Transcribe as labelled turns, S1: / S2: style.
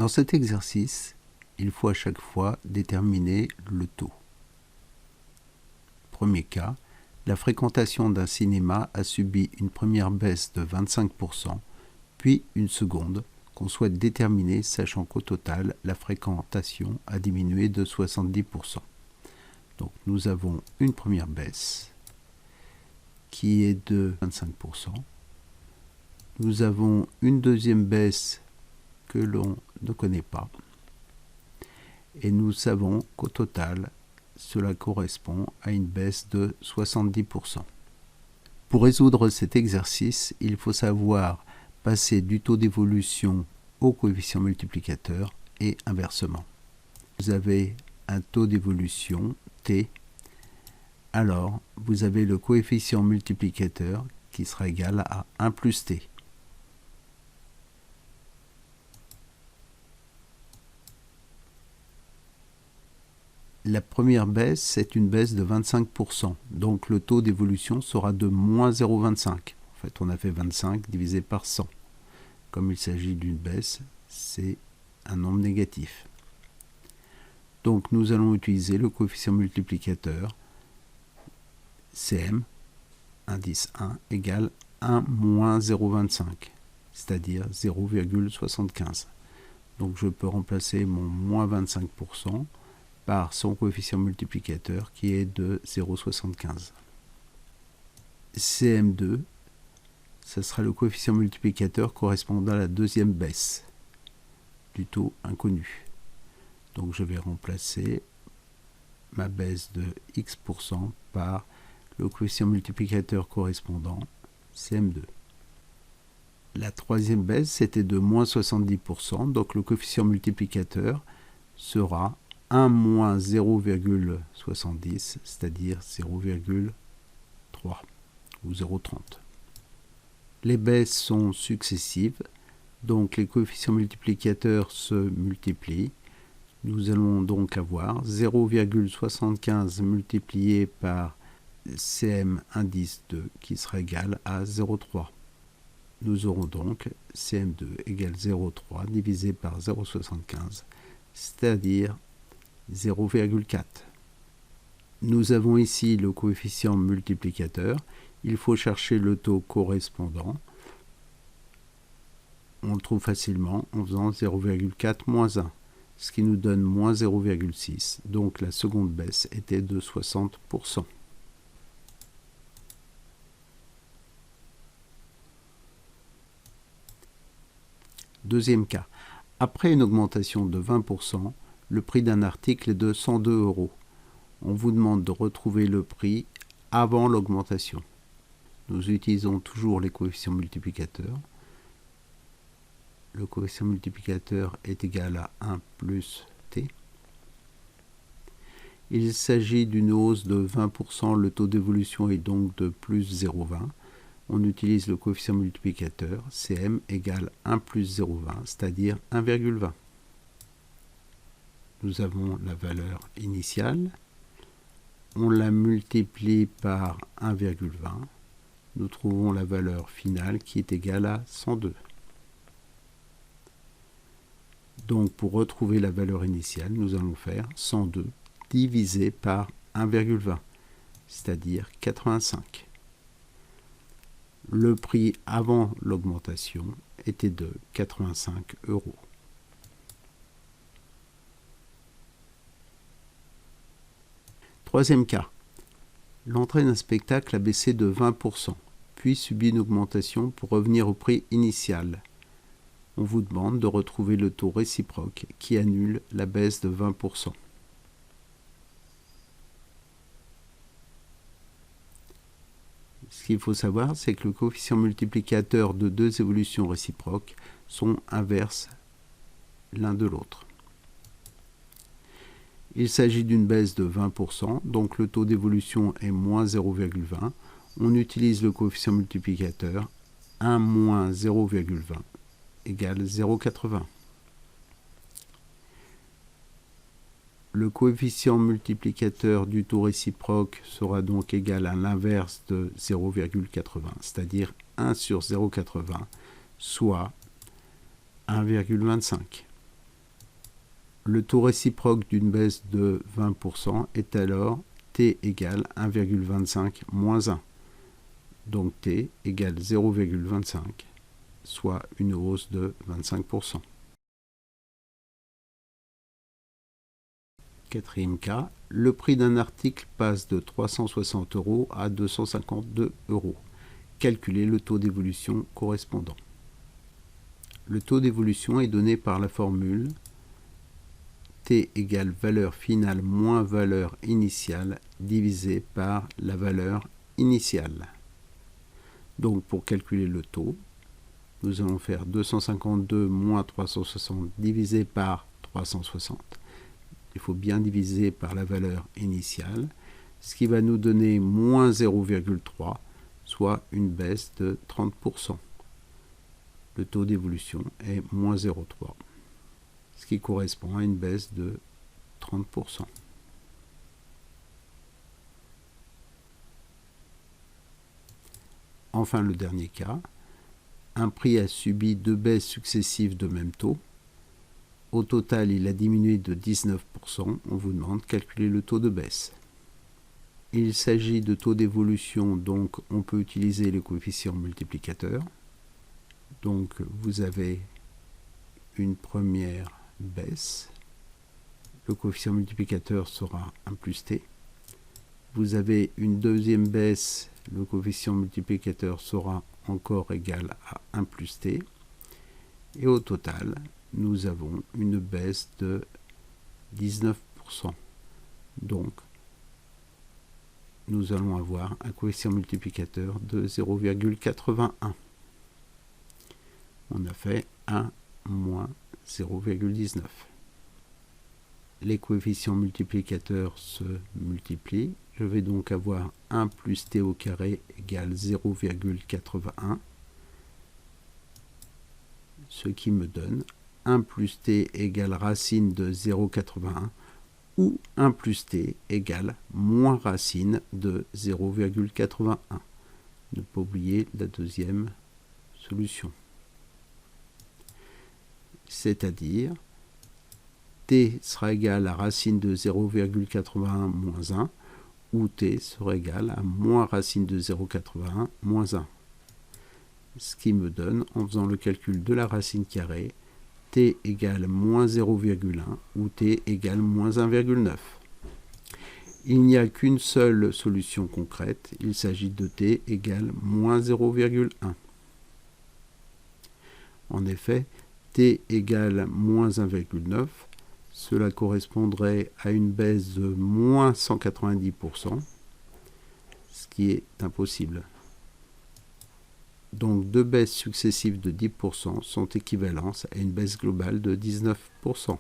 S1: Dans cet exercice, il faut à chaque fois déterminer le taux. Premier cas, la fréquentation d'un cinéma a subi une première baisse de 25%, puis une seconde qu'on souhaite déterminer, sachant qu'au total, la fréquentation a diminué de 70%. Donc nous avons une première baisse qui est de 25%. Nous avons une deuxième baisse que l'on ne connaît pas. Et nous savons qu'au total, cela correspond à une baisse de 70%. Pour résoudre cet exercice, il faut savoir passer du taux d'évolution au coefficient multiplicateur et inversement. Vous avez un taux d'évolution t, alors vous avez le coefficient multiplicateur qui sera égal à 1 plus t. La première baisse, c'est une baisse de 25%. Donc le taux d'évolution sera de moins 0,25. En fait, on a fait 25 divisé par 100. Comme il s'agit d'une baisse, c'est un nombre négatif. Donc nous allons utiliser le coefficient multiplicateur CM, indice 1, égale 1 moins 0,25, c'est-à-dire 0,75. Donc je peux remplacer mon moins 25% par son coefficient multiplicateur qui est de 0,75. CM2, ce sera le coefficient multiplicateur correspondant à la deuxième baisse du taux inconnu. Donc je vais remplacer ma baisse de X% par le coefficient multiplicateur correspondant CM2. La troisième baisse, c'était de moins 70%, donc le coefficient multiplicateur sera 1 moins 0,70, c'est-à-dire 0,3 ou 0,30. Les baisses sont successives, donc les coefficients multiplicateurs se multiplient. Nous allons donc avoir 0,75 multiplié par CM indice 2 qui sera égal à 0,3. Nous aurons donc CM2 égale 0,3 divisé par 0,75, c'est-à-dire 0,4. Nous avons ici le coefficient multiplicateur. Il faut chercher le taux correspondant. On le trouve facilement en faisant 0,4 moins 1, ce qui nous donne moins 0,6. Donc la seconde baisse était de 60%. Deuxième cas. Après une augmentation de 20%, le prix d'un article est de 102 €. On vous demande de retrouver le prix avant l'augmentation. Nous utilisons toujours les coefficients multiplicateurs. Le coefficient multiplicateur est égal à 1 plus t. Il s'agit d'une hausse de 20%, le taux d'évolution est donc de plus 0,20. On utilise le coefficient multiplicateur, CM égale 1 plus 0,20, c'est-à-dire 1,20. Nous avons la valeur initiale, on la multiplie par 1,20, nous trouvons la valeur finale qui est égale à 102. Donc pour retrouver la valeur initiale, nous allons faire 102 divisé par 1,20, c'est-à-dire 85. Le prix avant l'augmentation était de 85 €. Troisième cas. L'entrée d'un spectacle a baissé de 20%, puis subit une augmentation pour revenir au prix initial. On vous demande de retrouver le taux réciproque qui annule la baisse de 20%. Ce qu'il faut savoir, c'est que le coefficient multiplicateur de deux évolutions réciproques sont inverses l'un de l'autre. Il s'agit d'une baisse de 20%, donc le taux d'évolution est moins 0,20. On utilise le coefficient multiplicateur 1 moins 0,20 égale 0,80. Le coefficient multiplicateur du taux réciproque sera donc égal à l'inverse de 0,80, c'est-à-dire 1 sur 0,80, soit 1,25. Le taux réciproque d'une baisse de 20% est alors t égale 1,25 moins 1. Donc t égale 0,25, soit une hausse de 25%. Quatrième cas, le prix d'un article passe de 360 € à 252 €. Calculez le taux d'évolution correspondant. Le taux d'évolution est donné par la formule t égale valeur finale moins valeur initiale divisé par la valeur initiale. Donc pour calculer le taux, nous allons faire 252 moins 360 divisé par 360. Il faut bien diviser par la valeur initiale, ce qui va nous donner moins 0,3, soit une baisse de 30%. Le taux d'évolution est moins 0,3, ce qui correspond à une baisse de 30%. Enfin, le dernier cas, un prix a subi 2 baisses successives de même taux. Au total, il a diminué de 19%. On vous demande de calculer le taux de baisse. Il s'agit de taux d'évolution, donc on peut utiliser le coefficient multiplicateur. Donc vous avez une première baisse. Le coefficient multiplicateur sera 1 plus t. Vous avez une deuxième baisse. Le coefficient multiplicateur sera encore égal à 1 plus t. Et au total, nous avons une baisse de 19%. Donc, nous allons avoir un coefficient multiplicateur de 0,81. On a fait 1 moins 0,19. Les coefficients multiplicateurs se multiplient. Je vais donc avoir 1 plus t au carré égale 0,81, ce qui me donne 1 plus t égale racine de 0,81 ou 1 plus t égale moins racine de 0,81. Ne pas oublier la deuxième solution. C'est-à-dire t sera égal à racine de 0,81 moins 1, ou t sera égal à moins racine de 0,81 moins 1. Ce qui me donne, en faisant le calcul de la racine carrée, t égale moins 0,1 ou t égale moins 1,9. Il n'y a qu'une seule solution concrète, il s'agit de t égale moins 0,1. En effet, t égale moins 1,9, cela correspondrait à une baisse de moins 190%, ce qui est impossible. Donc deux baisses successives de 10% sont équivalentes à une baisse globale de 19%.